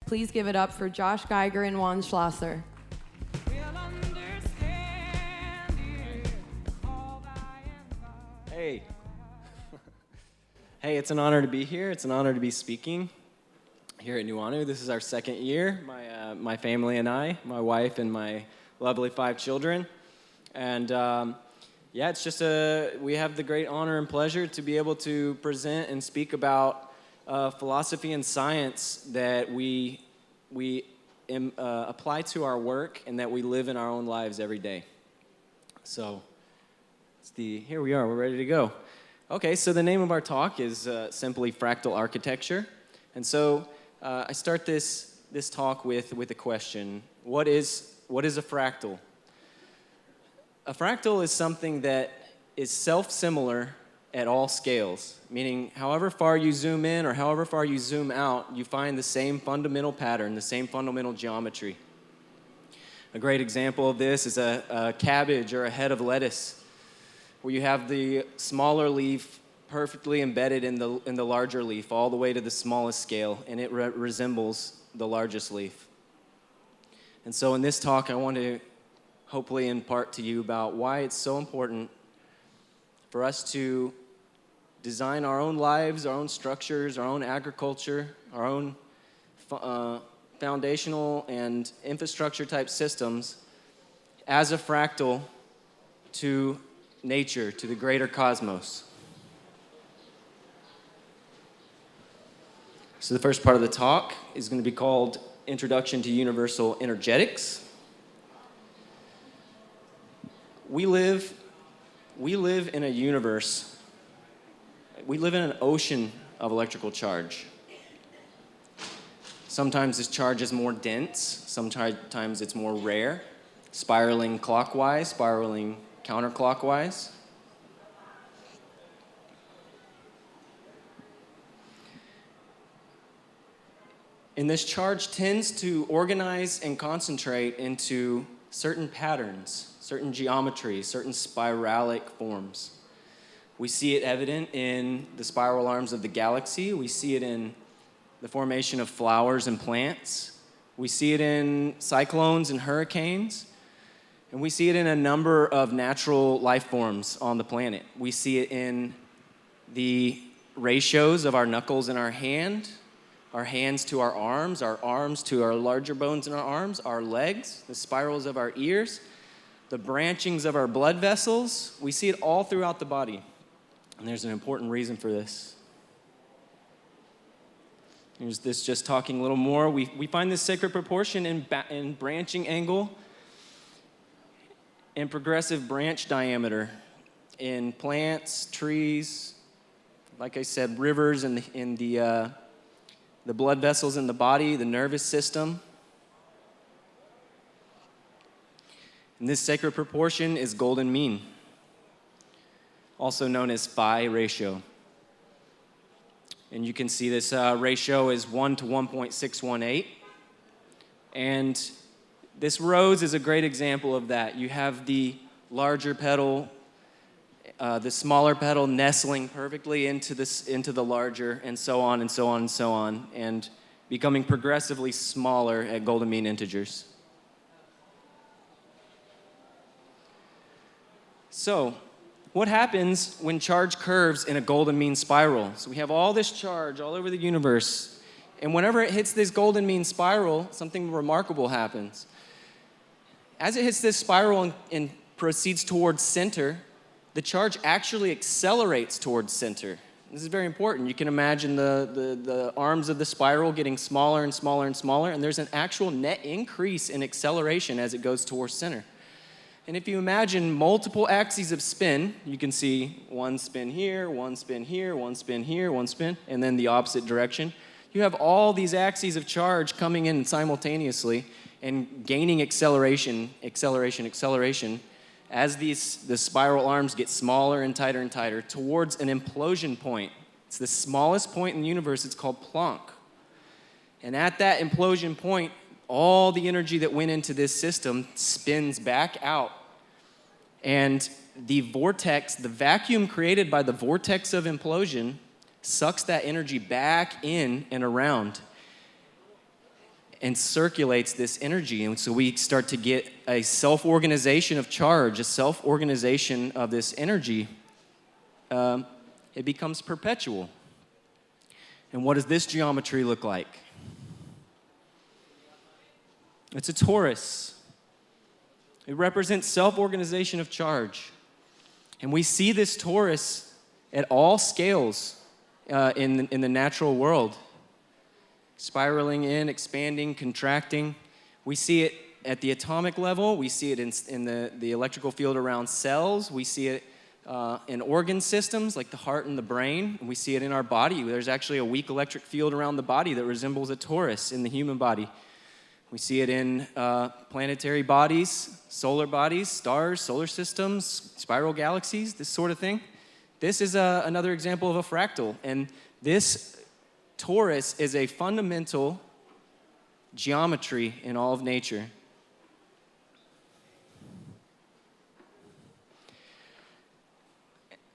Please give it up for Josh Geiger and Juan Schlosser. Hey. Hey, it's an honor to be here. It's an honor to be speaking here at Nuanu. This is our second year, my family and I, my wife and my lovely 5 children. And it's just we have the great honor and pleasure to be able to present and speak about philosophy and science that we apply to our work and that we live in our own lives every day. So here we are, we're ready to go. Okay, so the name of our talk is simply Fractal Architecture. And so I start this talk with a question. What is a fractal? A fractal is something that is self-similar at all scales, meaning however far you zoom in or however far you zoom out, you find the same fundamental pattern, the same fundamental geometry. A great example of this is a cabbage or a head of lettuce, where you have the smaller leaf perfectly embedded in the larger leaf, all the way to the smallest scale, and it resembles the largest leaf. And so in this talk, I want to hopefully impart to you about why it's so important for us to design our own lives, our own structures, our own agriculture, our own foundational and infrastructure type systems as a fractal to nature, to the greater cosmos. So the first part of the talk is going to be called Introduction to Universal Energetics. We live in a universe. We live in an ocean of electrical charge. Sometimes this charge is more dense, sometimes it's more rare, spiraling clockwise, spiraling counterclockwise. And this charge tends to organize and concentrate into certain patterns, certain geometries, certain spiralic forms. We see it evident in the spiral arms of the galaxy. We see it in the formation of flowers and plants. We see it in cyclones and hurricanes. And we see it in a number of natural life forms on the planet. We see it in the ratios of our knuckles in our hands to our arms to our larger bones in our arms, our legs, the spirals of our ears, the branchings of our blood vessels. We see it all throughout the body. And there's an important reason for this. Here's this just talking a little more. We find this sacred proportion in branching angle and progressive branch diameter in plants, trees, like I said, rivers in the blood vessels in the body, the nervous system. And this sacred proportion is golden mean, also known as phi ratio. And you can see this ratio is 1 to 1.618. And this rose is a great example of that. You have the larger petal, the smaller petal nestling perfectly into the larger, and so on and so on and so on, and becoming progressively smaller at golden mean integers. So, what happens when charge curves in a golden mean spiral? So we have all this charge all over the universe, and whenever it hits this golden mean spiral, something remarkable happens. As it hits this spiral and proceeds towards center, the charge actually accelerates towards center. This is very important. You can imagine the arms of the spiral getting smaller and smaller and smaller, and there's an actual net increase in acceleration as it goes towards center. And if you imagine multiple axes of spin, you can see one spin here, one spin here, one spin here, one spin, and then the opposite direction. You have all these axes of charge coming in simultaneously and gaining acceleration as the spiral arms get smaller and tighter towards an implosion point. It's the smallest point in the universe. It's called Planck. And at that implosion point, all the energy that went into this system spins back out. And the vortex, the vacuum created by the vortex of implosion, sucks that energy back in and around. and circulates this energy. And so we start to get a self-organization of charge, a self-organization of this energy. It becomes perpetual. And what does this geometry look like? It's a torus. It represents self-organization of charge. And we see this torus at all scales in the natural world. Spiraling in, expanding, contracting. We see it at the atomic level. We see it in the electrical field around cells. We see it in organ systems like the heart and the brain. And we see it in our body. There's actually a weak electric field around the body that resembles a torus in the human body. We see it in planetary bodies, solar bodies, stars, solar systems, spiral galaxies, this sort of thing. This is another example of a fractal. And this torus is a fundamental geometry in all of nature.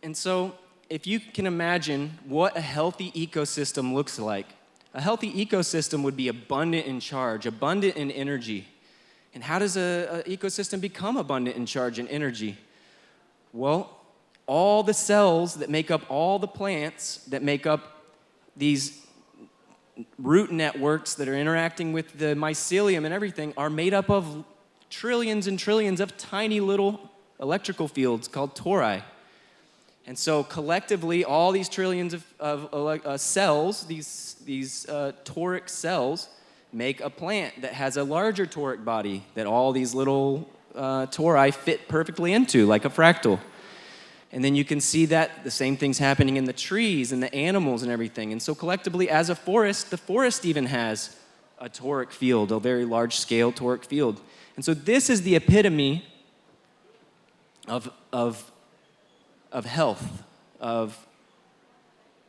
And so, if you can imagine what a healthy ecosystem looks like, a healthy ecosystem would be abundant in charge, abundant in energy. And how does an ecosystem become abundant in charge and energy? Well, all the cells that make up all the plants, that make up these root networks that are interacting with the mycelium and everything, are made up of trillions and trillions of tiny little electrical fields called tori. And so collectively, all these trillions of cells, these toric cells, make a plant that has a larger toric body that all these little tori fit perfectly into, like a fractal. And then you can see that the same thing's happening in the trees and the animals and everything. And so collectively, as a forest, the forest even has a toric field, a very large-scale toric field. And so this is the epitome of health, of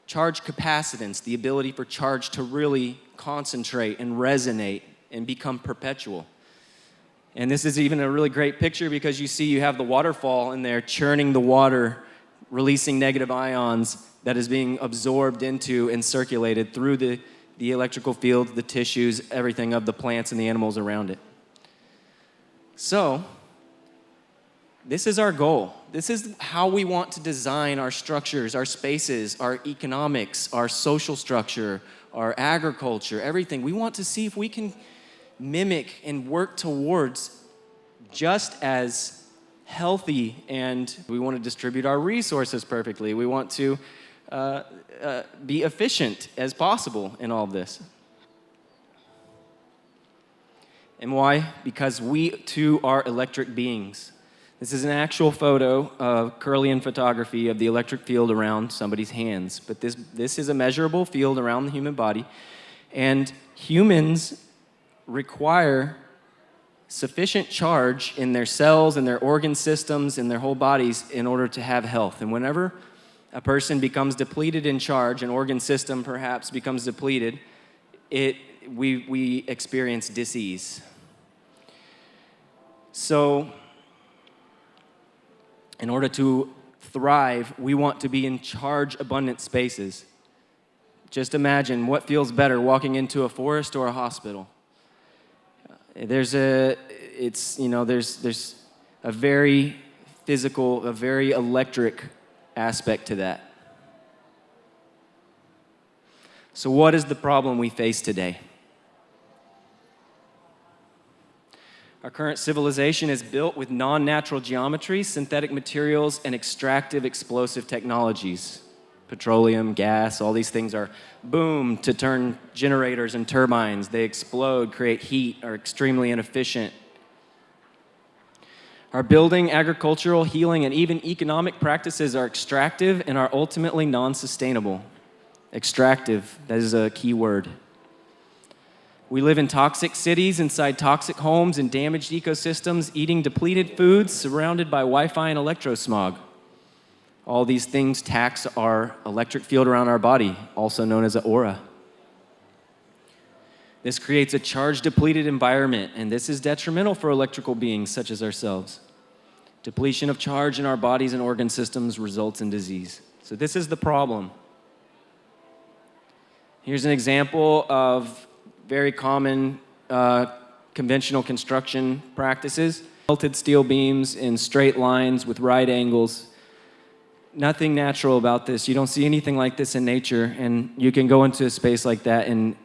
charge capacitance, the ability for charge to really concentrate and resonate and become perpetual. And this is even a really great picture because you have the waterfall in there churning the water, releasing negative ions that is being absorbed into and circulated through the electrical fields, the tissues, everything of the plants and the animals around it. So, this is our goal. This is how we want to design our structures, our spaces, our economics, our social structure, our agriculture, everything. We want to see if we can mimic and work towards just as healthy, and we want to distribute our resources perfectly. We want to be efficient as possible in all of this. And why? Because we too are electric beings. This is an actual photo of Kirlian photography of the electric field around somebody's hands. But this is a measurable field around the human body. And humans require sufficient charge in their cells and their organ systems and their whole bodies in order to have health. And whenever a person becomes depleted in charge, an organ system perhaps becomes depleted, we experience disease. So, in order to thrive, we want to be in charge abundant spaces. Just imagine what feels better, walking into a forest or a hospital. There's a very physical, a very electric aspect to that. So what is the problem we face today? Our current civilization is built with non-natural geometry, synthetic materials, and extractive explosive technologies. Petroleum, gas, all these things are boom to turn generators and turbines. They explode, create heat, are extremely inefficient. Our building, agricultural, healing, and even economic practices are extractive and are ultimately non-sustainable. Extractive, that is a key word. We live in toxic cities, inside toxic homes and damaged ecosystems, eating depleted foods, surrounded by Wi-Fi and electrosmog. All these things tax our electric field around our body, also known as an aura. This creates a charge-depleted environment, and this is detrimental for electrical beings such as ourselves. Depletion of charge in our bodies and organ systems results in disease. So this is the problem. Here's an example of very common conventional construction practices. Melted steel beams in straight lines with right angles. Nothing natural about this. You don't see anything like this in nature, and you can go into a space like that and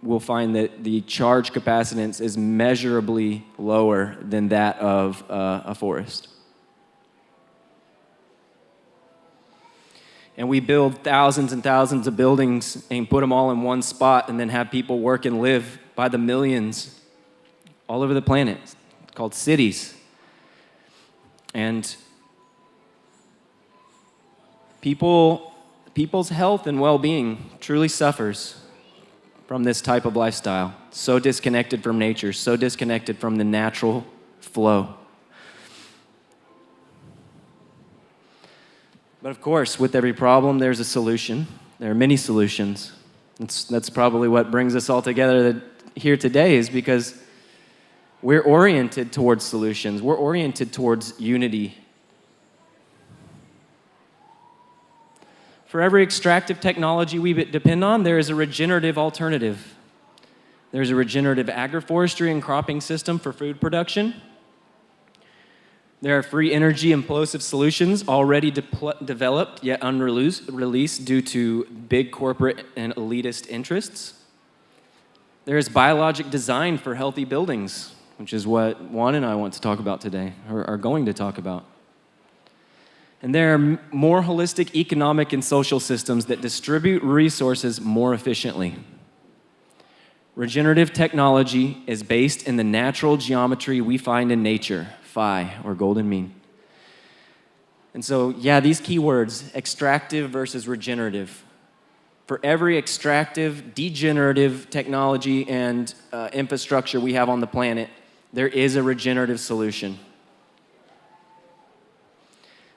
we'll find that the charge capacitance is measurably lower than that of a forest. And we build thousands and thousands of buildings and put them all in one spot and then have people work and live by the millions all over the planet. It's called cities. And people's health and well-being truly suffers from this type of lifestyle. So disconnected from nature, so disconnected from the natural flow. But of course, with every problem, there's a solution. There are many solutions. That's probably what brings us all together here today, is because we're oriented towards solutions. We're oriented towards unity. For every extractive technology we depend on, there is a regenerative alternative. There's a regenerative agroforestry and cropping system for food production. There are free energy implosive solutions already developed yet unreleased due to big corporate and elitist interests. There is biologic design for healthy buildings, which is what Juan and I want to talk about today, or are going to talk about. And there are more holistic economic and social systems that distribute resources more efficiently. Regenerative technology is based in the natural geometry we find in nature, phi, or golden mean. And so, yeah, these keywords, extractive versus regenerative. For every extractive, degenerative technology and infrastructure we have on the planet, there is a regenerative solution.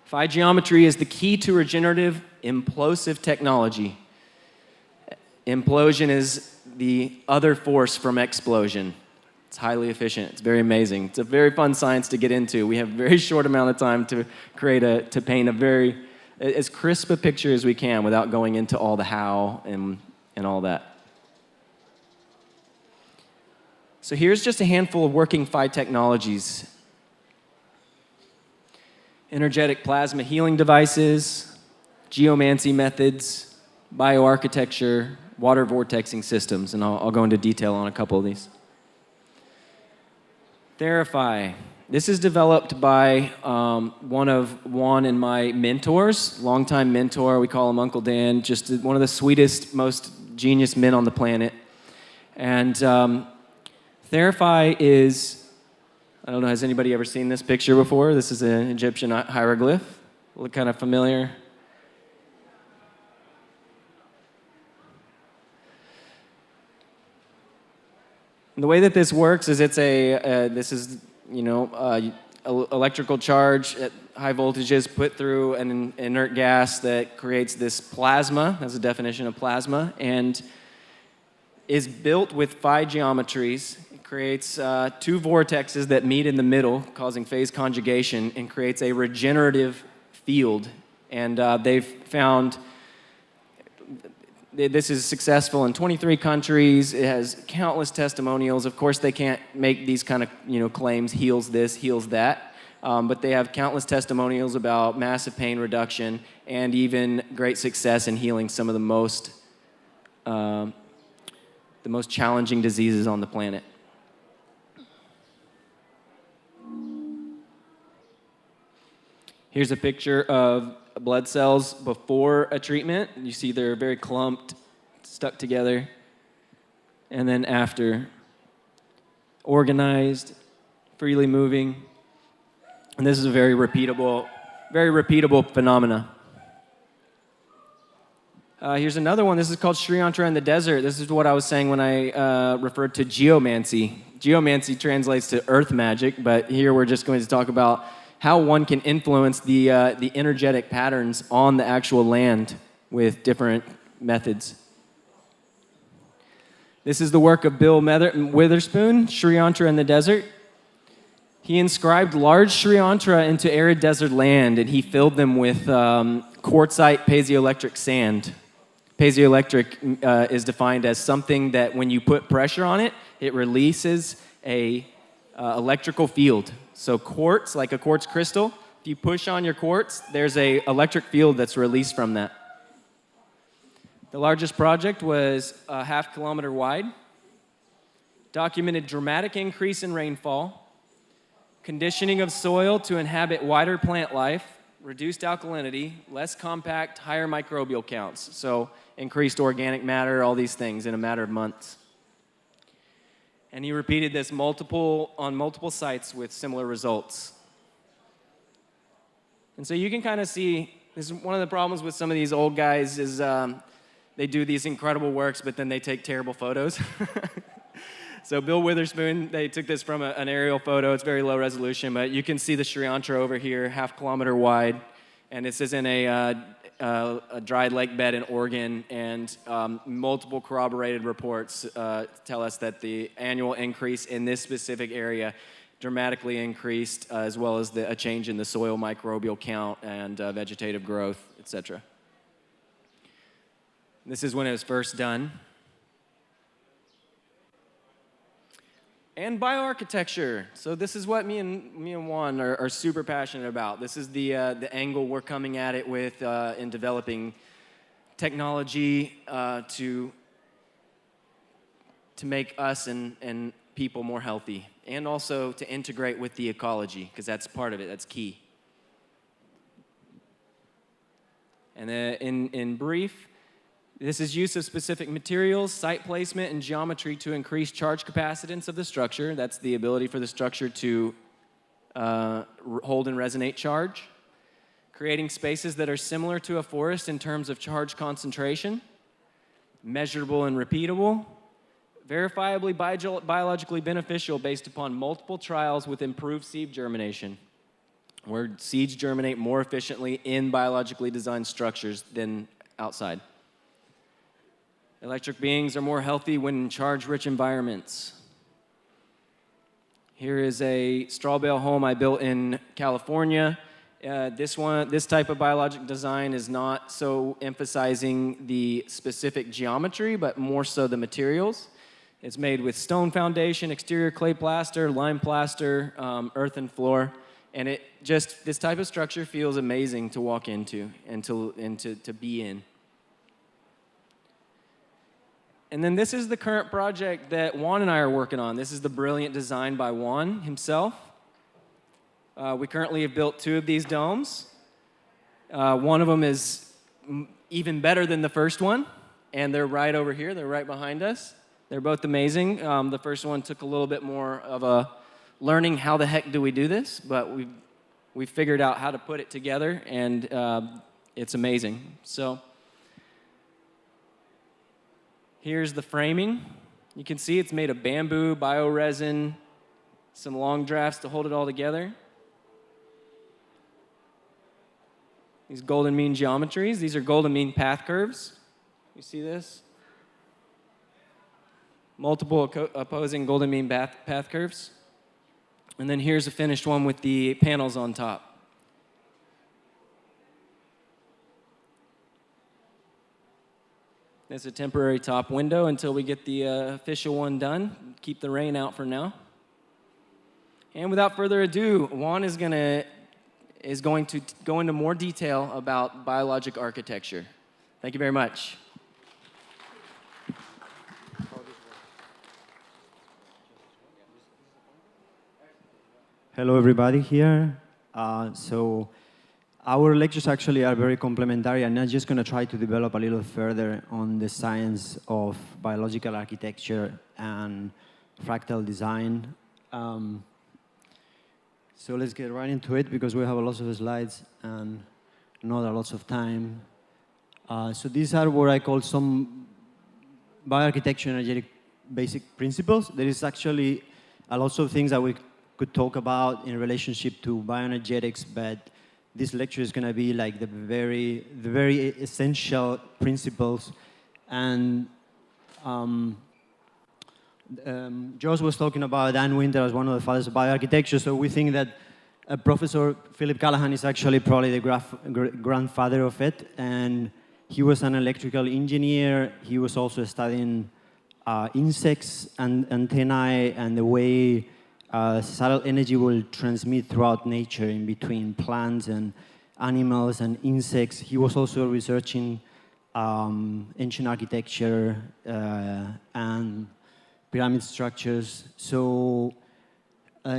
Phi geometry is the key to regenerative implosive technology. Implosion is the other force from explosion. It's highly efficient. It's very amazing. It's a very fun science to get into. We have a very short amount of time to paint a very, as crisp a picture as we can without going into all the how and all that. So here's just a handful of working phi technologies. Energetic plasma healing devices, geomancy methods, bioarchitecture, water vortexing systems, and I'll go into detail on a couple of these. Therify. This is developed by one of Juan and my mentors, longtime mentor. We call him Uncle Dan, just one of the sweetest, most genius men on the planet. And Therify is, I don't know, has anybody ever seen this picture before? This is an Egyptian hieroglyph. Look kind of familiar. And the way that this works is electrical charge at high voltages put through an inert gas that creates this plasma. That's the definition of plasma, and is built with phi geometries. Creates two vortexes that meet in the middle, causing phase conjugation, and creates a regenerative field. And they've found this is successful in 23 countries. It has countless testimonials. Of course, they can't make these kind of claims, heals this, heals that. But they have countless testimonials about massive pain reduction and even great success in healing some of the most challenging diseases on the planet. Here's a picture of blood cells before a treatment. You see they're very clumped, stuck together. And then after, organized, freely moving. And this is a very repeatable phenomena. Here's another one. This is called Sri Yantra in the desert. This is what I was saying when I referred to geomancy. Geomancy translates to earth magic, but here we're just going to talk about how one can influence the energetic patterns on the actual land with different methods. This is the work of Bill Witherspoon, Sri Yantra in the desert. He inscribed large Sri Yantra into arid desert land, and he filled them with quartzite piezoelectric sand. Piezoelectric is defined as something that when you put pressure on it, it releases a electrical field. So quartz, like a quartz crystal, if you push on your quartz, there's a electric field that's released from that. The largest project was a half-kilometer wide, documented dramatic increase in rainfall, conditioning of soil to inhabit wider plant life, reduced alkalinity, less compact, higher microbial counts. So increased organic matter, all these things in a matter of months. And he repeated this on multiple sites with similar results. And so you can kind of see, this is one of the problems with some of these old guys is they do these incredible works, but then they take terrible photos. So Bill Witherspoon, they took this from an aerial photo. It's very low resolution, but you can see the Sri Lanka over here, half-kilometer wide. And this is in a dried lake bed in Oregon, and multiple corroborated reports tell us that the annual increase in this specific area dramatically increased, as well as a change in the soil microbial count and vegetative growth, etc. This is when it was first done. And bioarchitecture. So this is what me and Juan are super passionate about. This is the angle we're coming at it with in developing technology to make us and people more healthy, and also to integrate with the ecology, because that's part of it. That's key. And in brief, this is use of specific materials, site placement, and geometry to increase charge capacitance of the structure. That's the ability for the structure to hold and resonate charge. Creating spaces that are similar to a forest in terms of charge concentration. Measurable and repeatable. Verifiably biologically beneficial based upon multiple trials with improved seed germination, where seeds germinate more efficiently in biologically designed structures than outside. Electric beings are more healthy when in charge-rich environments. Here is a straw bale home I built in California. This type of biologic design is not so emphasizing the specific geometry, but more so the materials. It's made with stone foundation, exterior clay plaster, lime plaster, earthen floor, and this type of structure feels amazing to walk into and to be in. And then this is the current project that Juan and I are working on. This is the brilliant design by Juan himself. We currently have built 2 of these domes. One of them is even better than the first one, and they're right over here. They're right behind us. They're both amazing. The first one took a little bit more of a learning, how the heck do we do this? But we figured out how to put it together, and it's amazing. So here's the framing. You can see it's made of bamboo, bioresin, some long drafts to hold it all together. These golden mean geometries, these are golden mean path curves. You see this? Multiple opposing golden mean path curves. And then here's a finished one with the panels on top. It's a temporary top window until we get the official one done. Keep the rain out for now. And without further ado, Juan is going to go into more detail about biologic architecture. Thank you very much. Hello, everybody here. So our lectures actually are very complementary, and I'm just going to try to develop a little further on the science of biological architecture and fractal design. So let's get right into it, because we have lots of slides and not a lot of time. So these are what I call some bioarchitecture energetic basic principles. There is actually a lot of things that we could talk about in relationship to bioenergetics, but this lecture is going to be like the very essential principles. And Josh was talking about Dan Winter as one of the fathers of bioarchitecture, so we think that Professor Philip Callahan is actually probably the grandfather of it, and he was an electrical engineer. He was also studying insects and antennae and the way subtle energy will transmit throughout nature in between plants and animals and insects. He was also researching ancient architecture and pyramid structures. So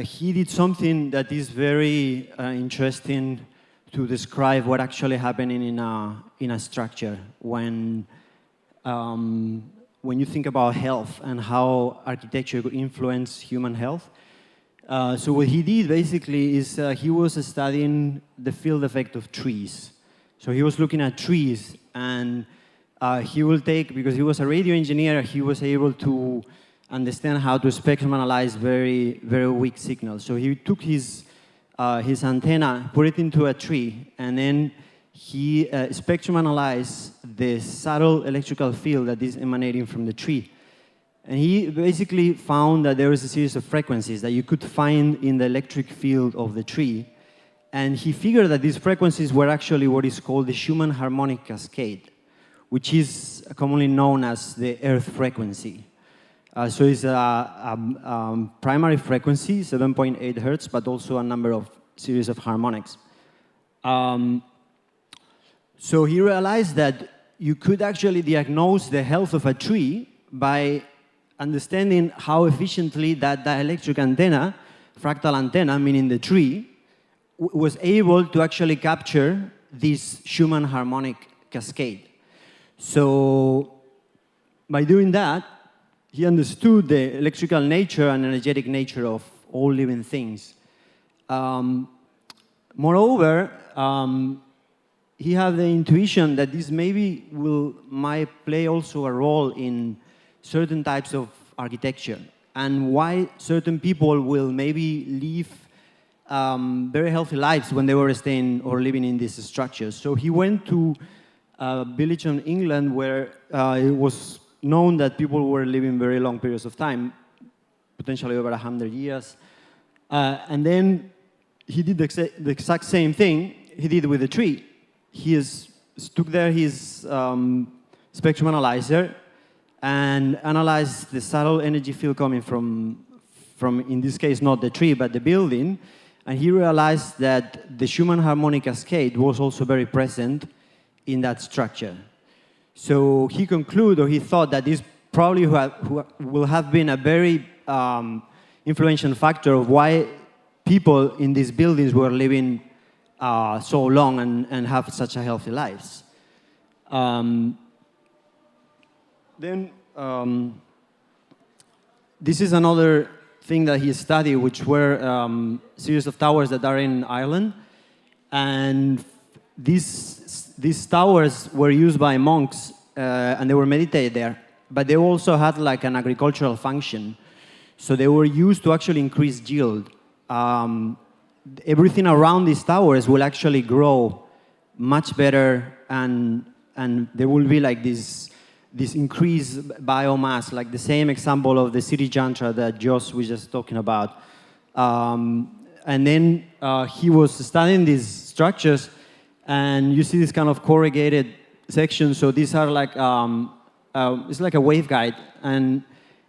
he did something that is very interesting to describe what actually happening in a structure when you think about health and how architecture could influence human health. So what he did basically is he was studying the field effect of trees. So he was looking at trees, and he will take, because he was a radio engineer, he was able to understand how to spectrum analyze very, very weak signals. So he took his antenna, put it into a tree, and then he spectrum analyzed the subtle electrical field that is emanating from the tree. And he basically found that there was a series of frequencies that you could find in the electric field of the tree. And he figured that these frequencies were actually what is called the Schumann harmonic cascade, which is commonly known as the Earth frequency. So it's a primary frequency, 7.8 hertz, but also a number of series of harmonics. So he realized that you could actually diagnose the health of a tree by understanding how efficiently that dielectric antenna, fractal antenna, meaning the tree, was able to actually capture this Schumann harmonic cascade. So by doing that, he understood the electrical nature and energetic nature of all living things. Moreover, he had the intuition that this maybe might play also a role in certain types of architecture, and why certain people will maybe live very healthy lives when they were staying or living in these structures. So he went to a village in England where it was known that people were living very long periods of time, potentially over 100 years. And then he did the exact same thing he did with the tree. He took there his spectrum analyzer and analyzed the subtle energy field coming from, in this case, not the tree, but the building. And he realized that the Schumann harmonic cascade was also very present in that structure. So he concluded, or he thought, that this probably will have been a very influential factor of why people in these buildings were living so long and have such a healthy lives. This is another thing that he studied, which were a series of towers that are in Ireland. And these towers were used by monks, and they were meditated there. But they also had like an agricultural function. So they were used to actually increase yield. Everything around these towers will actually grow much better, and there will be like this increased biomass, like the same example of the city jantra that Josh was just talking about. And then he was studying these structures, and you see this kind of corrugated section. So these are like, it's like a waveguide, and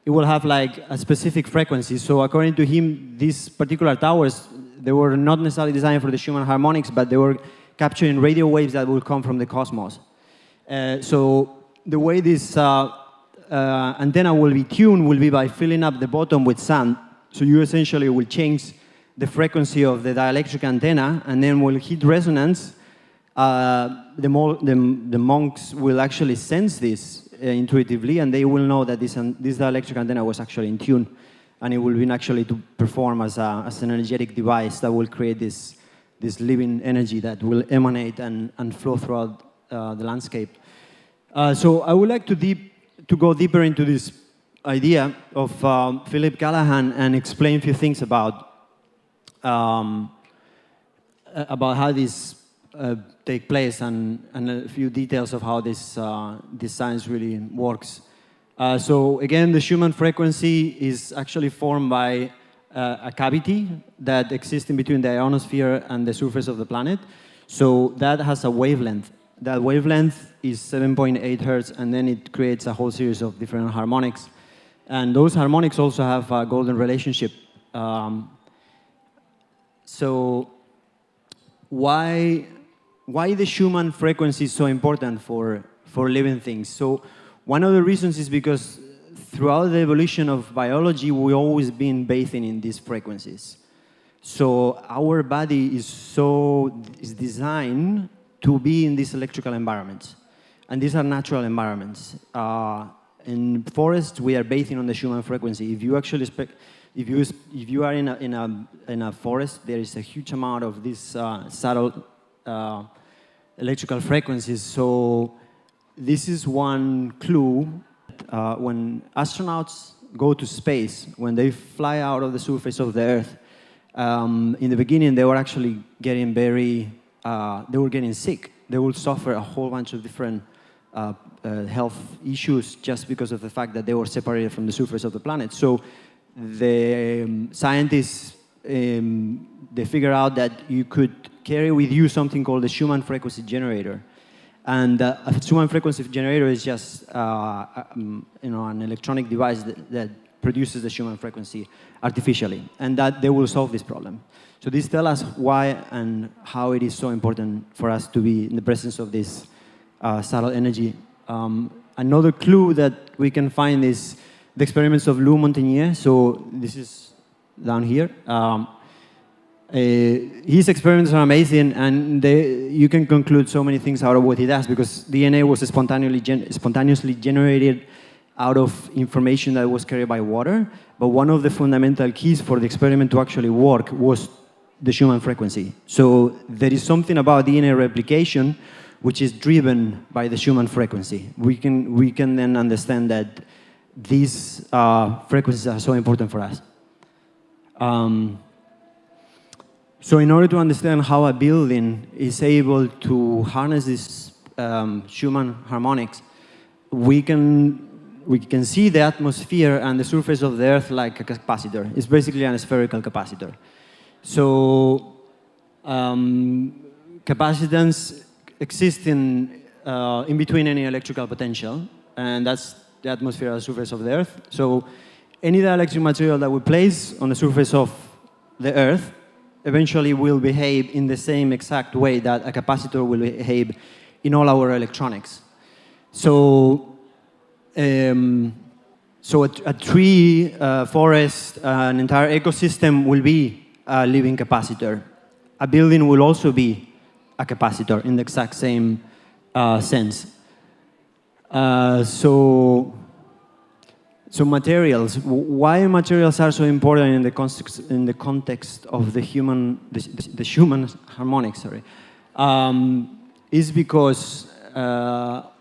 it will have like a specific frequency. So according to him, these particular towers, they were not necessarily designed for the Schumann harmonics, but they were capturing radio waves that will come from the cosmos. So the way this antenna will be tuned will be by filling up the bottom with sand. So you essentially will change the frequency of the dielectric antenna, and then will hit resonance. The monks will actually sense this intuitively, and they will know that this dielectric antenna was actually in tune, and it will be actually to perform as an energetic device that will create this living energy that will emanate and flow throughout the landscape. So I would like to go deeper into this idea of Philip Callahan and explain a few things about how this take place and a few details of how this science really works. So again, the Schumann frequency is actually formed by a cavity that exists in between the ionosphere and the surface of the planet. So that has a wavelength. That wavelength is 7.8 hertz, and then it creates a whole series of different harmonics. And those harmonics also have a golden relationship. So why the Schumann frequency is so important for living things? So one of the reasons is because throughout the evolution of biology, we've always been bathing in these frequencies. So our body is designed to be in these electrical environments. And these are natural environments. In forests, we are bathing on the Schumann frequency. If you actually if you are in a forest, there is a huge amount of these subtle electrical frequencies. So this is one clue. When astronauts go to space, when they fly out of the surface of the Earth, in the beginning they were actually getting they were getting sick. They would suffer a whole bunch of different health issues just because of the fact that they were separated from the surface of the planet. So the scientists, they figured out that you could carry with you something called the Schumann frequency generator. And a Schumann frequency generator is just an electronic device that produces the Schumann frequency artificially, and that they will solve this problem. So this tells us why and how it is so important for us to be in the presence of this subtle energy. Another clue that we can find is the experiments of Lou Montagnier. So this is down here. His experiments are amazing, and you can conclude so many things out of what he does, because DNA was spontaneously generated out of information that was carried by water. But one of the fundamental keys for the experiment to actually work was the Schumann frequency. So there is something about DNA replication which is driven by the Schumann frequency. We can then understand that these frequencies are so important for us. So in order to understand how a building is able to harness these Schumann harmonics, we can see the atmosphere and the surface of the Earth like a capacitor. It's basically a spherical capacitor. So capacitance exists in between any electrical potential, and that's the atmosphere and the surface of the Earth. So any dielectric material that we place on the surface of the Earth eventually will behave in the same exact way that a capacitor will behave in all our electronics. So, a tree, forest, an entire ecosystem will be a living capacitor. A building will also be a capacitor in the exact same sense. So materials. Why materials are so important in the context of the Schumann harmonics? Sorry, is because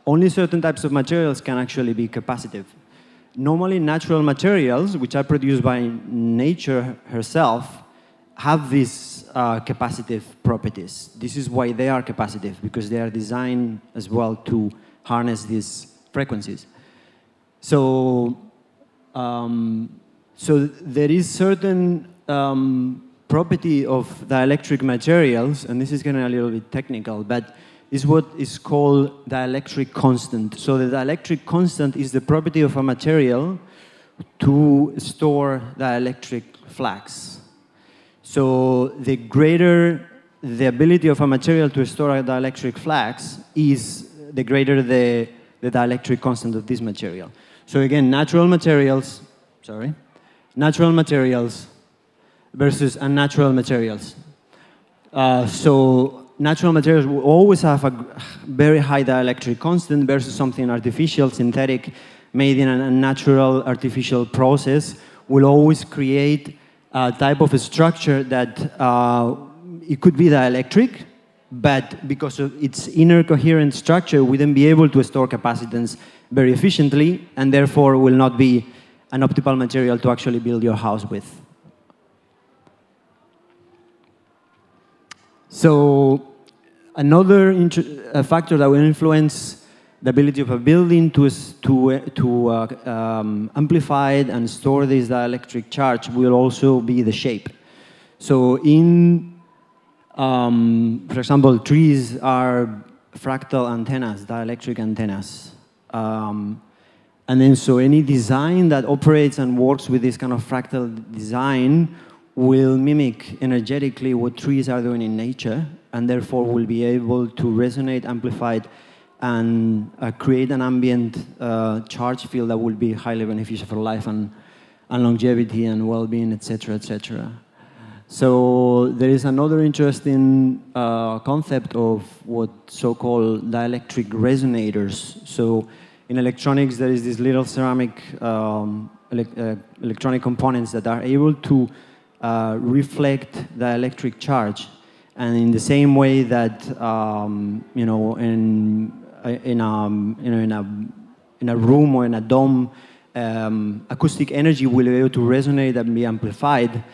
only certain types of materials can actually be capacitive. Normally, natural materials, which are produced by nature herself, have these capacitive properties. This is why they are capacitive, because they are designed as well to harness these frequencies. So there is certain property of dielectric materials, and this is getting a little bit technical, but is what is called dielectric constant. So the dielectric constant is the property of a material to store dielectric flux. So the greater the ability of a material to store a dielectric flux is, the greater the dielectric constant of this material. So again, natural materials versus unnatural materials. So natural materials will always have a very high dielectric constant versus something artificial, synthetic, made in a natural artificial process, will always create a type of a structure that it could be dielectric, but because of its inner coherent structure, wouldn't be able to store capacitance very efficiently, and therefore will not be an optimal material to actually build your house with. So another factor that will influence the ability of a building to amplify and store this dielectric charge will also be the shape. So for example, trees are fractal antennas, dielectric antennas. And then so any design that operates and works with this kind of fractal design will mimic energetically what trees are doing in nature, and therefore will be able to resonate, amplify it, and create an ambient charge field that will be highly beneficial for life and longevity and well-being, etc., etc. So there is another interesting concept of what so-called dielectric resonators. So in electronics, there is this little ceramic electronic components that are able to reflect dielectric charge, and in the same way that you know, in a room or in a dome, acoustic energy will be able to resonate and be amplified.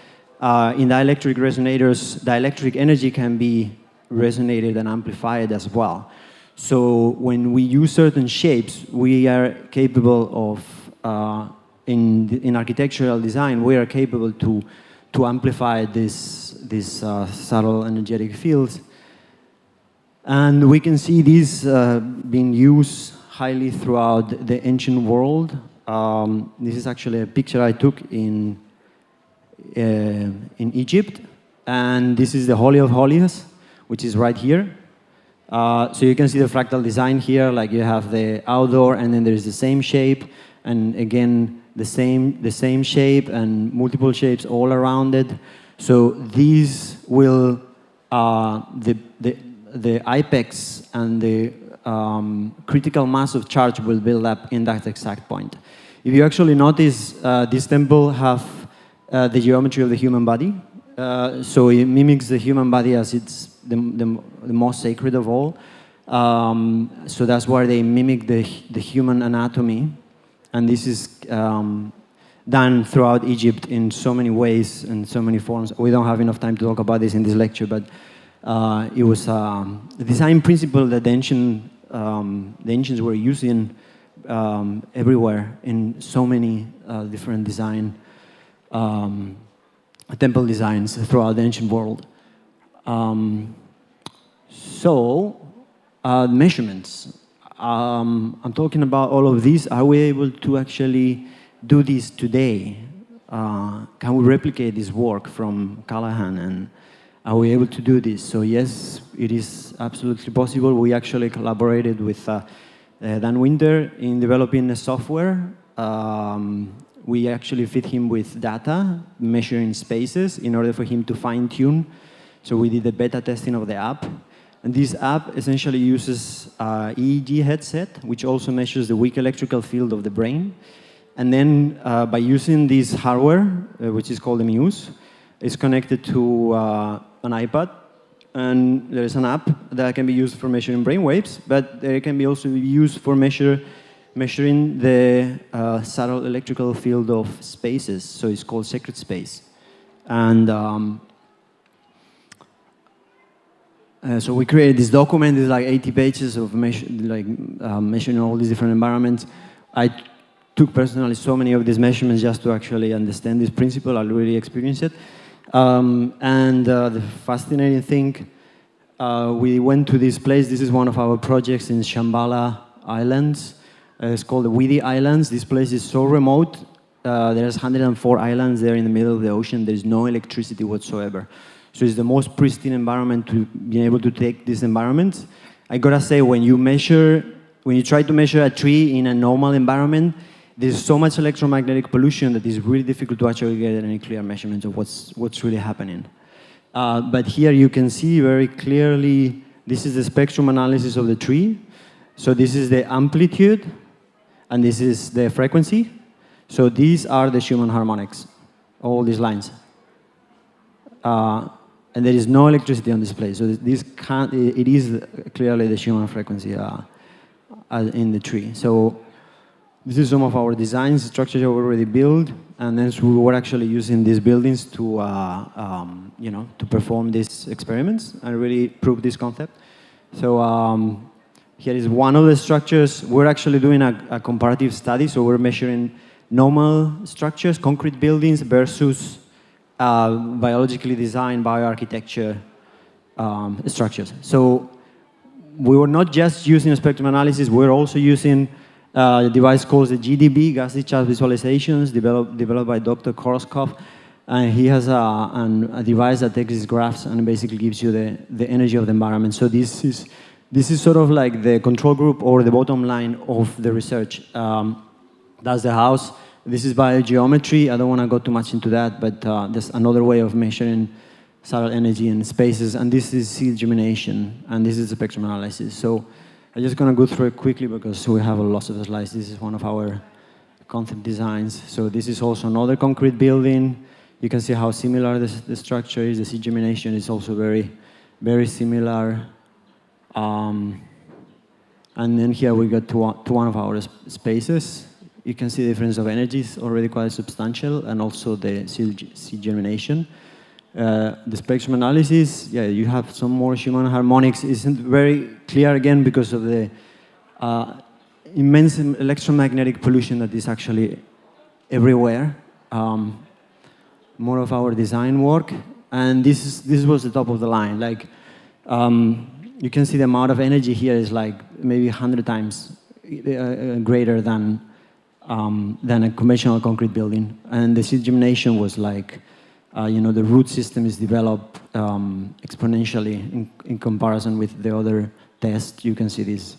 In dielectric resonators, dielectric energy can be resonated and amplified as well. So when we use certain shapes, we are capable of, in architectural design, we are capable to amplify these subtle energetic fields. And we can see these being used highly throughout the ancient world. This is actually a picture I took in Egypt, and this is the Holy of Holies, which is right here. So you can see the fractal design here, like you have the outdoor, and then there's the same shape, and again the same shape and multiple shapes all around it. So these will the apex and the critical mass of charge will build up in that exact point. If you actually notice, this temple have the geometry of the human body. So it mimics the human body as it's the most sacred of all. So that's why they mimic the human anatomy. And this is done throughout Egypt in so many ways and so many forms. We don't have enough time to talk about this in this lecture, but it was the design principle that the ancients were using everywhere in so many different design temple designs throughout the ancient world. Measurements. I'm talking about all of these. Are we able to actually do this today? Can we replicate this work from Callahan, and are we able to do this? So yes, it is absolutely possible. We actually collaborated with Dan Winter in developing a software. We actually feed him with data, measuring spaces in order for him to fine-tune. So we did the beta testing of the app. And this app essentially uses EEG headset, which also measures the weak electrical field of the brain. And then by using this hardware, which is called the Muse, it's connected to an iPad. And there's an app that can be used for measuring brain waves, but it can be also used for measuring the subtle electrical field of spaces. So it's called Sacred Space. And so we created this document. It's like 80 pages of measuring all these different environments. I took personally so many of these measurements just to actually understand this principle. I really experienced it. The fascinating thing, we went to this place. This is one of our projects in Shambhala Islands. It's called the Widi Islands. This place is so remote. There's 104 islands there in the middle of the ocean. There's no electricity whatsoever. So it's the most pristine environment to be able to take this environment. I gotta say, when you try to measure a tree in a normal environment, there's so much electromagnetic pollution that it's really difficult to actually get any clear measurements of what's really happening. But here you can see very clearly, this is the spectrum analysis of the tree. So this is the amplitude, and this is the frequency. So these are the Schumann harmonics, all these lines. And there is no electricity on this place. So it is clearly the Schumann frequency in the tree. So this is some of our designs, structures that we already built, and then we were actually using these buildings to, to perform these experiments and really prove this concept. So here is one of the structures. We're actually doing a comparative study, so we're measuring normal structures, concrete buildings versus biologically designed bioarchitecture structures. So we were not just using spectrum analysis, we're also using A device called the GDB, gas discharge visualizations, developed by Dr. Korskov. And he has a device that takes these graphs and basically gives you the energy of the environment. So this is sort of like the control group or the bottom line of the research. That's the house. This is biogeometry. I don't want to go too much into that, but there's another way of measuring solar energy in spaces. And this is seed germination, and this is the spectrum analysis. So I'm just going to go through it quickly because we have a lot of slides. This is one of our concept designs. So this is also another concrete building. You can see how similar the structure is. The seed germination is also very, very similar. And then here we go to one of our spaces. You can see the difference of energy is already quite substantial, and also the seed germination. The spectrum analysis, yeah, you have some more Schumann harmonics. Isn't very clear again because of the immense electromagnetic pollution that is actually everywhere. More of our design work, and this was the top of the line. Like, you can see the amount of energy here is like maybe 100 times greater than a conventional concrete building. And the seed germination was like, the root system is developed exponentially in comparison with the other tests. You can see these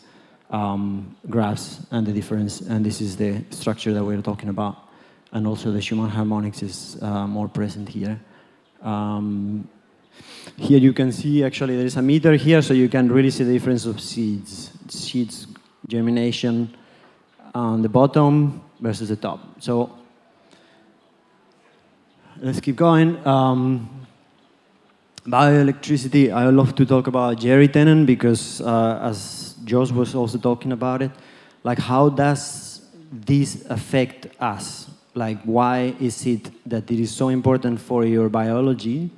graphs and the difference, and this is the structure that we're talking about. And also the Schumann harmonics is more present here. Here you can see, actually, there is a meter here, so you can really see the difference of seeds germination on the bottom versus the top. So let's keep going. Bioelectricity, I love to talk about Jerry Tenen because as Josh was also talking about it, like how does this affect us? Like, why is it that it is so important for your biology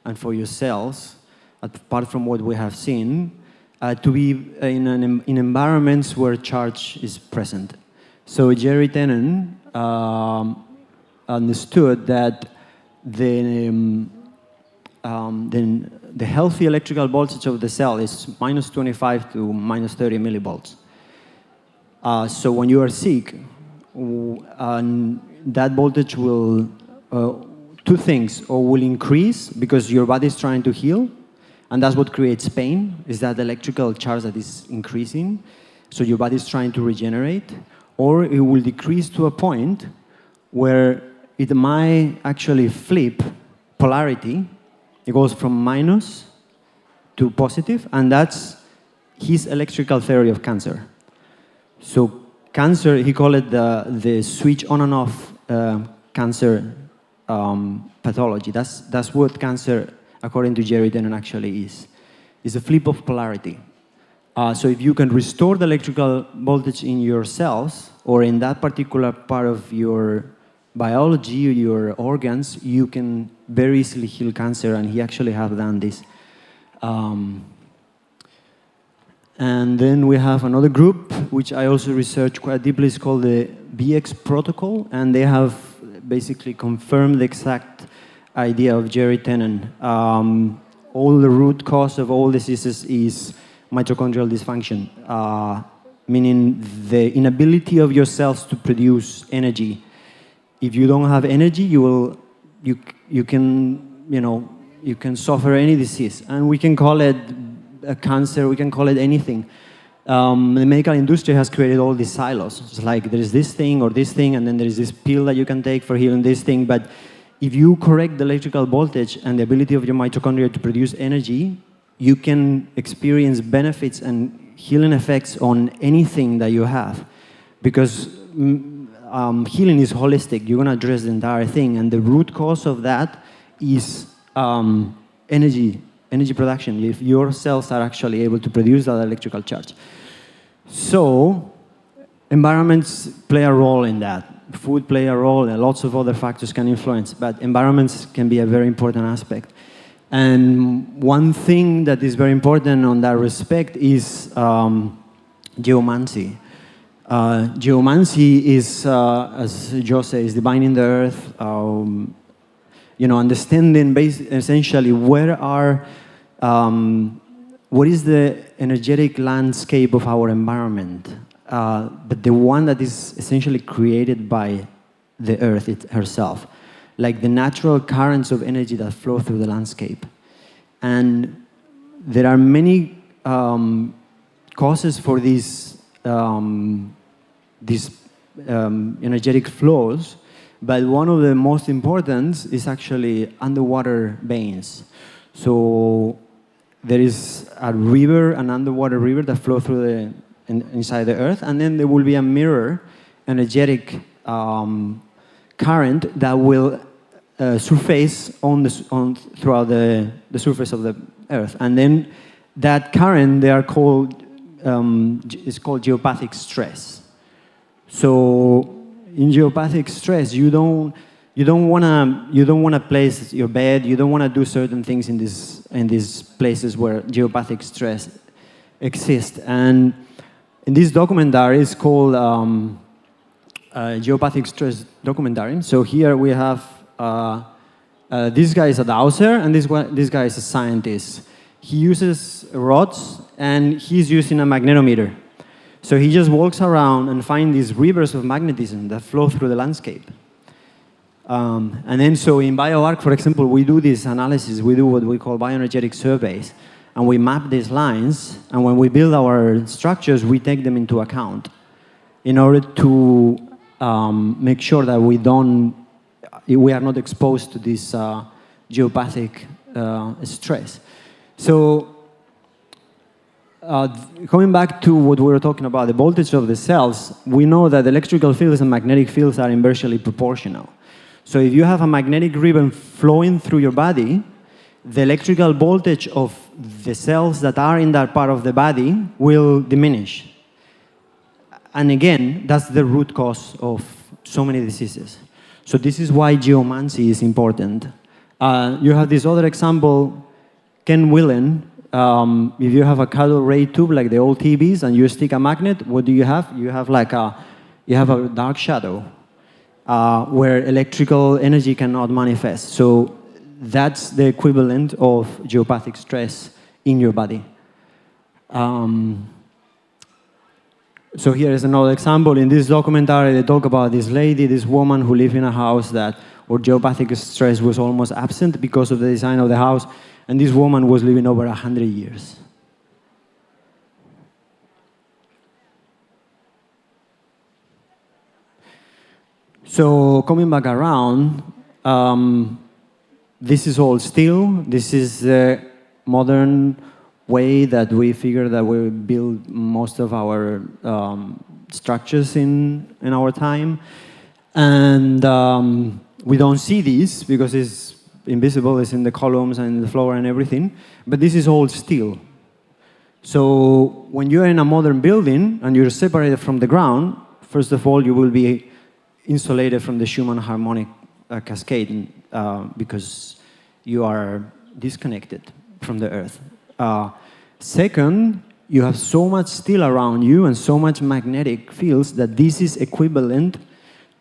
and for your cells, apart from what we have seen, to be in environments where charge is present? So Jerry Tenen understood that the healthy electrical voltage of the cell is minus 25 to minus 30 millivolts. So when you are sick, that voltage will, two things, or will increase because your body is trying to heal, and that's what creates pain, is that electrical charge that is increasing, so your body is trying to regenerate, or it will decrease to a point where it might actually flip polarity. It goes from minus to positive, and that's his electrical theory of cancer. So cancer, he called it the switch on and off cancer pathology. That's what cancer, according to Jerry Tenen, actually is a flip of polarity. So if you can restore the electrical voltage in your cells or in that particular part of your biology, your organs, you can very easily heal cancer, and he actually have done this. And then we have another group, which I also researched quite deeply. It's called the BX protocol, and they have basically confirmed the exact idea of Jerry Tenen. All the root cause of all diseases is mitochondrial dysfunction, meaning the inability of your cells to produce energy. If you don't have energy, you can suffer any disease, and we can call it a cancer, we can call it anything. The medical industry has created all these silos. It's like there is this thing or this thing, and then there is this pill that you can take for healing this thing. But if you correct the electrical voltage and the ability of your mitochondria to produce energy, you can experience benefits and healing effects on anything that you have. Because healing is holistic. You're going to address the entire thing, and the root cause of that is energy production. If your cells are actually able to produce that electrical charge. So environments play a role in that. Food play a role, and lots of other factors can influence, but environments can be a very important aspect. And one thing that is very important on that respect is geomancy. Geomancy is, as Joe says, divining the earth, understanding essentially what is the energetic landscape of our environment. but the one that is essentially created by the Earth herself, like the natural currents of energy that flow through the landscape. And there are many causes for these energetic flows, but one of the most important is actually underwater veins. So there is a river, an underwater river that flows through inside the Earth, and then there will be a mirror energetic current that will surface throughout the surface of the Earth, and then that current is called geopathic stress. So in geopathic stress, you don't wanna place your bed. You don't wanna do certain things in these places where geopathic stress exists. And in this documentary, it's called geopathic stress documentary. So here we have this guy is a dowser, and this guy is a scientist. He uses rods, and he's using a magnetometer. So he just walks around and finds these rivers of magnetism that flow through the landscape. And then so in BioArc, for example, we do this analysis. We do what we call bioenergetic surveys. And we map these lines. And when we build our structures, we take them into account in order to make sure that we are not exposed to this geopathic stress. So coming back to what we were talking about, the voltage of the cells, we know that electrical fields and magnetic fields are inversely proportional. So if you have a magnetic ribbon flowing through your body, the electrical voltage of the cells that are in that part of the body will diminish. And again, that's the root cause of so many diseases. So this is why geomancy is important. You have this other example, Ken Willen. If you have a cathode ray tube like the old TVs and you stick a magnet, what do you have? You have a dark shadow where electrical energy cannot manifest. So that's the equivalent of geopathic stress in your body. So here is another example. In this documentary, they talk about this lady, this woman who lived in a house where geopathic stress was almost absent because of the design of the house. And this woman was living over 100 years. So coming back around, this is all steel. This is the modern way that we figure that we build most of our structures in our time. And we don't see this because it's invisible, it's in the columns and the floor and everything, but this is all steel. So when you're in a modern building and you're separated from the ground, first of all, you will be insulated from the Schumann harmonic cascade because you are disconnected from the earth. Second, you have so much steel around you and so much magnetic fields that this is equivalent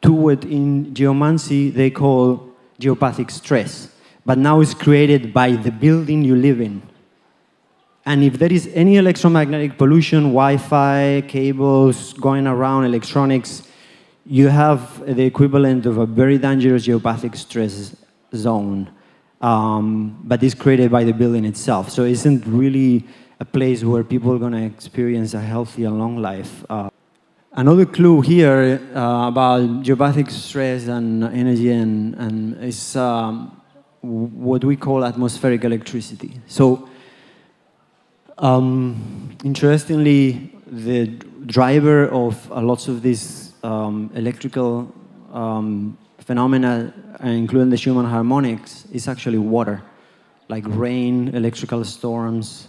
to what in geomancy they call geopathic stress. But now it's created by the building you live in. And if there is any electromagnetic pollution, Wi-Fi, cables going around, electronics, you have the equivalent of a very dangerous geopathic stress zone. But it's created by the building itself. So it isn't really a place where people are going to experience a healthy and long life. Another clue here about geopathic stress and energy and is what we call atmospheric electricity. So, interestingly, the driver of lots of these electrical phenomena, including the Schumann harmonics, is actually water, like rain, electrical storms.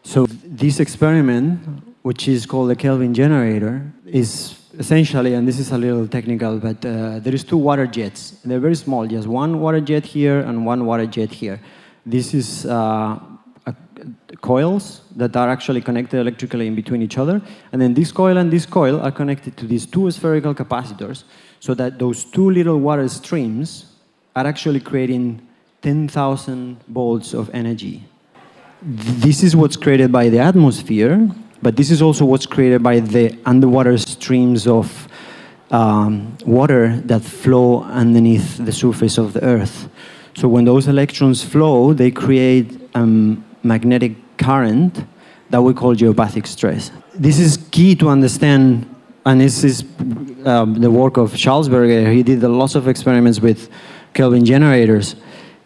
So this experiment, which is called the Kelvin generator, is essentially, and this is a little technical, but there is two water jets. They're very small, just one water jet here and one water jet here. This is coils that are actually connected electrically in between each other. And then this coil and this coil are connected to these two spherical capacitors so that those two little water streams are actually creating 10,000 volts of energy. This is what's created by the atmosphere, But this is also what's created by the underwater streams of water that flow underneath the surface of the Earth. So when those electrons flow, they create a magnetic current that we call geopathic stress. This is key to understand, and this is the work of Schlosser. He did lots of experiments with Kelvin generators.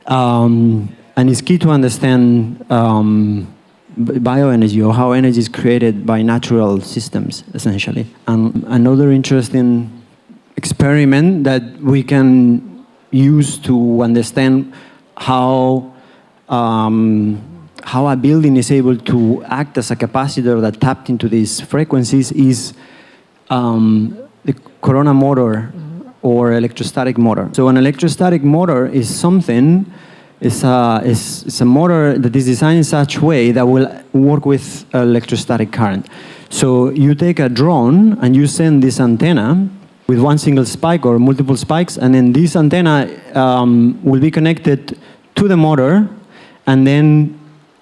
And it's key to understand bioenergy, or how energy is created by natural systems, essentially. And another interesting experiment that we can use to understand how a building is able to act as a capacitor that tapped into these frequencies is the corona motor or electrostatic motor. So an electrostatic motor is something, is a motor that is designed in such a way that will work with electrostatic current. So you take a drone and you send this antenna with one single spike or multiple spikes, and then this antenna will be connected to the motor and then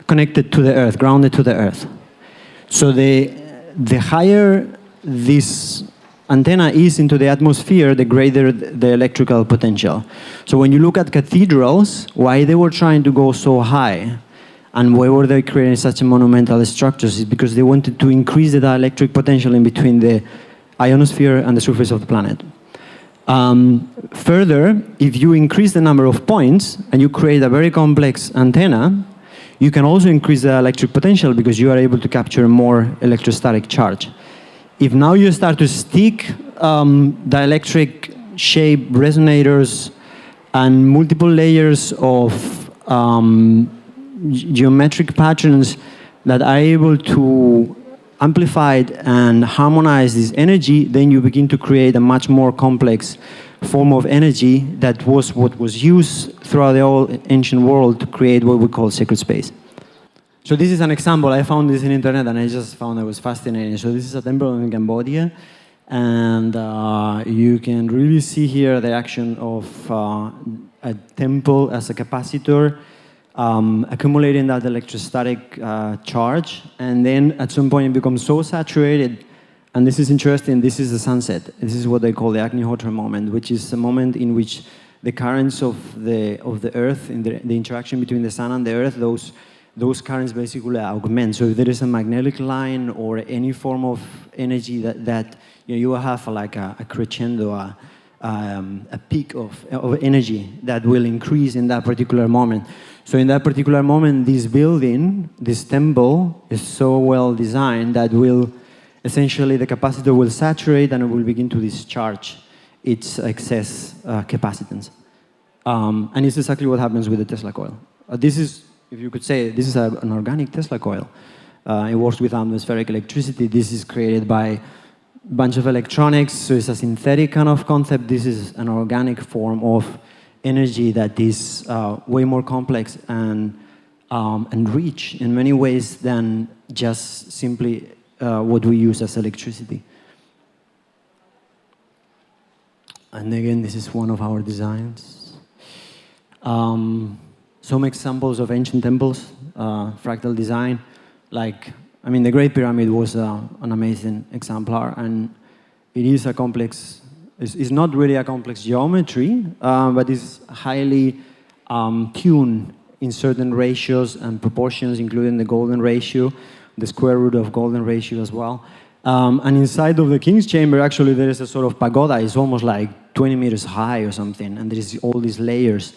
connected to the Earth, grounded to the Earth. So the higher this antenna is into the atmosphere, the greater the electrical potential. So when you look at cathedrals, why they were trying to go so high and why were they creating such a monumental structures is because they wanted to increase the dielectric potential in between the ionosphere and the surface of the planet. Further, if you increase the number of points and you create a very complex antenna, you can also increase the electric potential because you are able to capture more electrostatic charge. If now you start to stick dielectric shape resonators and multiple layers of geometric patterns that are able to amplify and harmonize this energy, then you begin to create a much more complex form of energy that was what was used throughout the whole ancient world to create what we call sacred space. So this is an example. I found this in internet and I just found it was fascinating. So this is a temple in Cambodia, and you can really see here the action of a temple as a capacitor, accumulating that electrostatic charge, and then at some point it becomes so saturated, and this is interesting, this is the sunset. This is what they call the Agnihotra moment, which is a moment in which the currents of the Earth, in the interaction between the sun and the Earth, those currents basically augment. So if there is a magnetic line or any form of energy that you will have like a crescendo, a peak of energy that will increase in that particular moment. So in that particular moment, this building, this temple, is so well designed that will essentially the capacitor will saturate and it will begin to discharge its excess capacitance. And it's exactly what happens with the Tesla coil. This is, if you could say, this is an organic Tesla coil. It works with atmospheric electricity. This is created by a bunch of electronics, so it's a synthetic kind of concept. This is an organic form of energy that is way more complex and rich in many ways than just simply what we use as electricity. And again, this is one of our designs. Some examples of ancient temples, fractal design, like, I mean, the Great Pyramid was an amazing exemplar, and it is a complex, it's not really a complex geometry, but it's highly tuned in certain ratios and proportions, including the golden ratio, the square root of golden ratio as well. And inside of the king's chamber, actually, there is a sort of pagoda. It's almost like 20 meters high or something, and there is all these layers.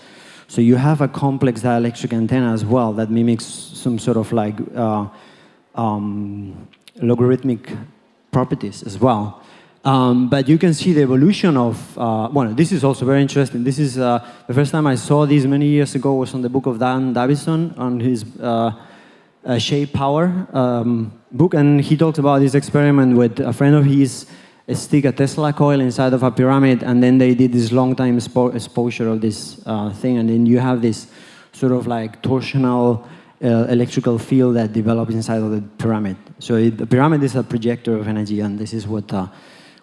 So you have a complex dielectric antenna as well that mimics some sort of like logarithmic properties as well. But you can see the evolution of, well, this is also very interesting. This is, the first time I saw this many years ago was on the book of Dan Davison on his Shape Power book, and he talks about this experiment with a friend of his stick a Tesla coil inside of a pyramid, and then they did this long time exposure of this thing, and then you have this sort of like torsional electrical field that develops inside of the pyramid. So the pyramid is a projector of energy, and this is what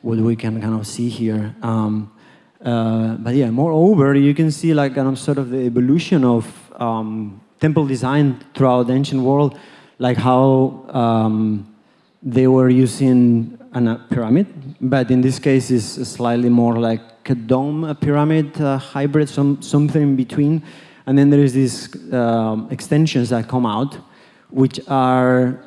we can kind of see here. But yeah, moreover, you can see like kind of sort of the evolution of temple design throughout the ancient world, like how they were using a pyramid, but in this case it's slightly more like a dome, a pyramid hybrid, something in between. And then there is these extensions that come out, which are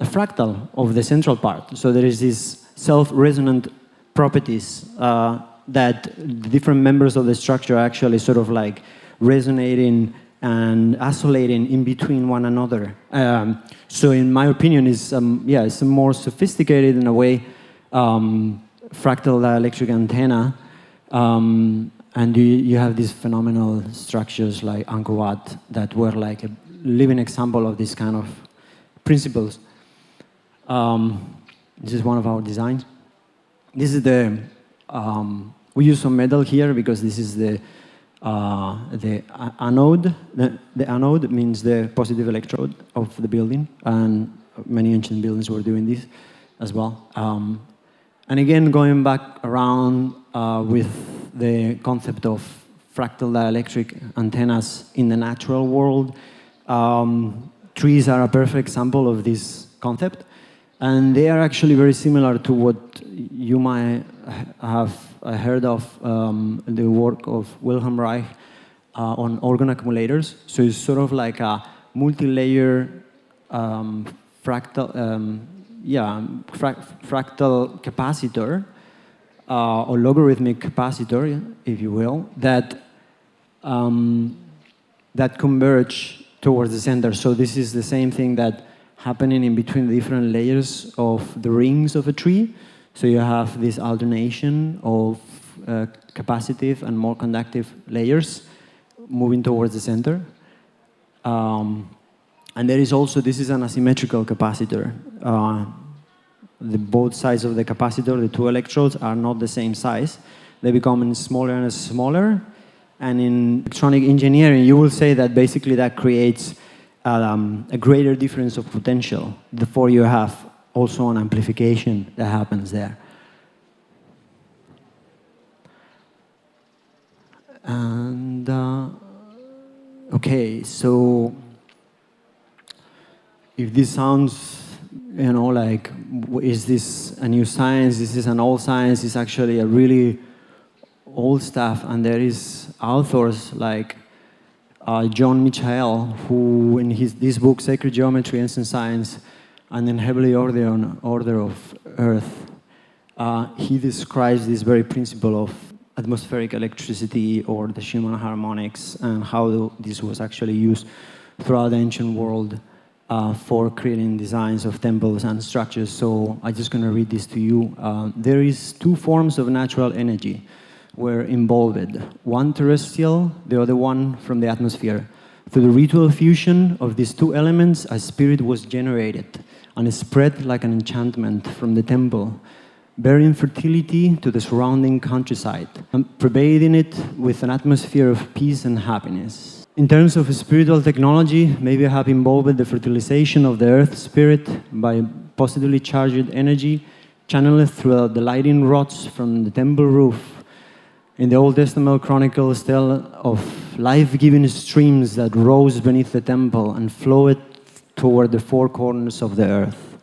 a fractal of the central part. So there is these self-resonant properties that the different members of the structure are actually sort of like resonating and oscillating in between one another. So in my opinion, it's a more sophisticated, in a way, fractal dielectric antenna. And you have these phenomenal structures like Angkor Wat that were like a living example of this kind of principles. This is one of our designs. This is the, we use some metal here because this is the anode. The anode means the positive electrode of the building, and many ancient buildings were doing this as well. And again, going back around with the concept of fractal dielectric antennas in the natural world. Trees are a perfect example of this concept, and they are actually very similar to what you might have heard of the work of Wilhelm Reich on organ accumulators. So it's sort of like a multi-layer fractal, fractal capacitor, or logarithmic capacitor, if you will, that that converge towards the center. So this is the same thing that happening in between the different layers of the rings of a tree. So you have this alternation of capacitive and more conductive layers moving towards the center. And there is also, this is an asymmetrical capacitor. Both sides of the capacitor, the two electrodes, are not the same size. They become smaller and smaller. And in electronic engineering, you will say that basically that creates a greater difference of potential. Therefore, you have also an amplification that happens there. And, okay, so if this sounds, you know, like, is this a new science? This is an old science. It's actually a really old stuff. And there is authors like John Michael, who in this book, Sacred Geometry, Ancient Science, and then Heavenly Order of Earth, he describes this very principle of atmospheric electricity or the Schumann harmonics and how this was actually used throughout the ancient world for creating designs of temples and structures. So I'm just going to read this to you. There is two forms of natural energy were involved. One terrestrial, the other one from the atmosphere. Through the ritual fusion of these two elements, a spirit was generated and spread like an enchantment from the temple, bearing fertility to the surrounding countryside, and pervading it with an atmosphere of peace and happiness. In terms of spiritual technology, maybe I have involved the fertilization of the earth spirit by positively charged energy channeled through the lighting rods from the temple roof. In the Old Testament chronicles tell of life-giving streams that rose beneath the temple and flowed toward the four corners of the earth.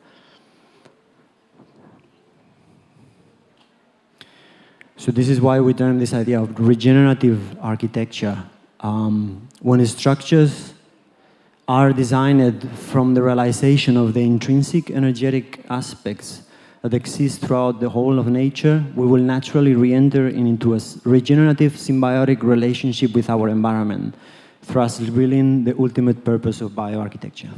So this is why we term this idea of regenerative architecture. When structures are designed from the realization of the intrinsic energetic aspects that exist throughout the whole of nature, we will naturally re-enter into a regenerative symbiotic relationship with our environment, thus revealing the ultimate purpose of bioarchitecture.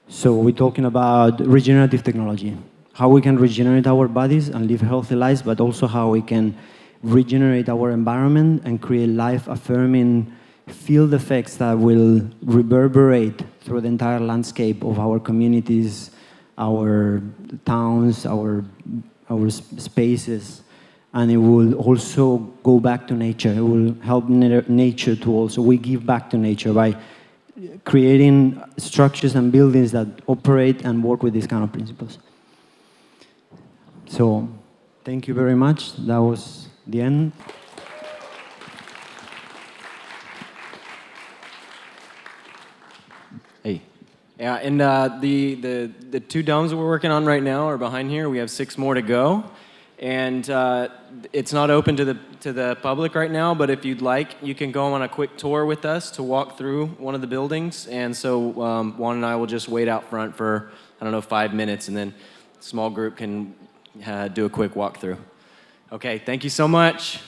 So we're talking about regenerative technology, how we can regenerate our bodies and live healthy lives, but also how we can regenerate our environment and create life-affirming field effects that will reverberate through the entire landscape of our communities, our towns, our spaces, and it will also go back to nature. It will help nature to also, we give back to nature by creating structures and buildings that operate and work with these kind of principles. So, thank you very much. That was the end. Hey, Yeah, and the two domes that we're working on right now are behind here. We have 6 more to go, and it's not open to the public right now. But if you'd like, you can go on a quick tour with us to walk through one of the buildings. And so Juan and I will just wait out front for 5 minutes, and then a small group can do a quick walkthrough. Okay, thank you so much.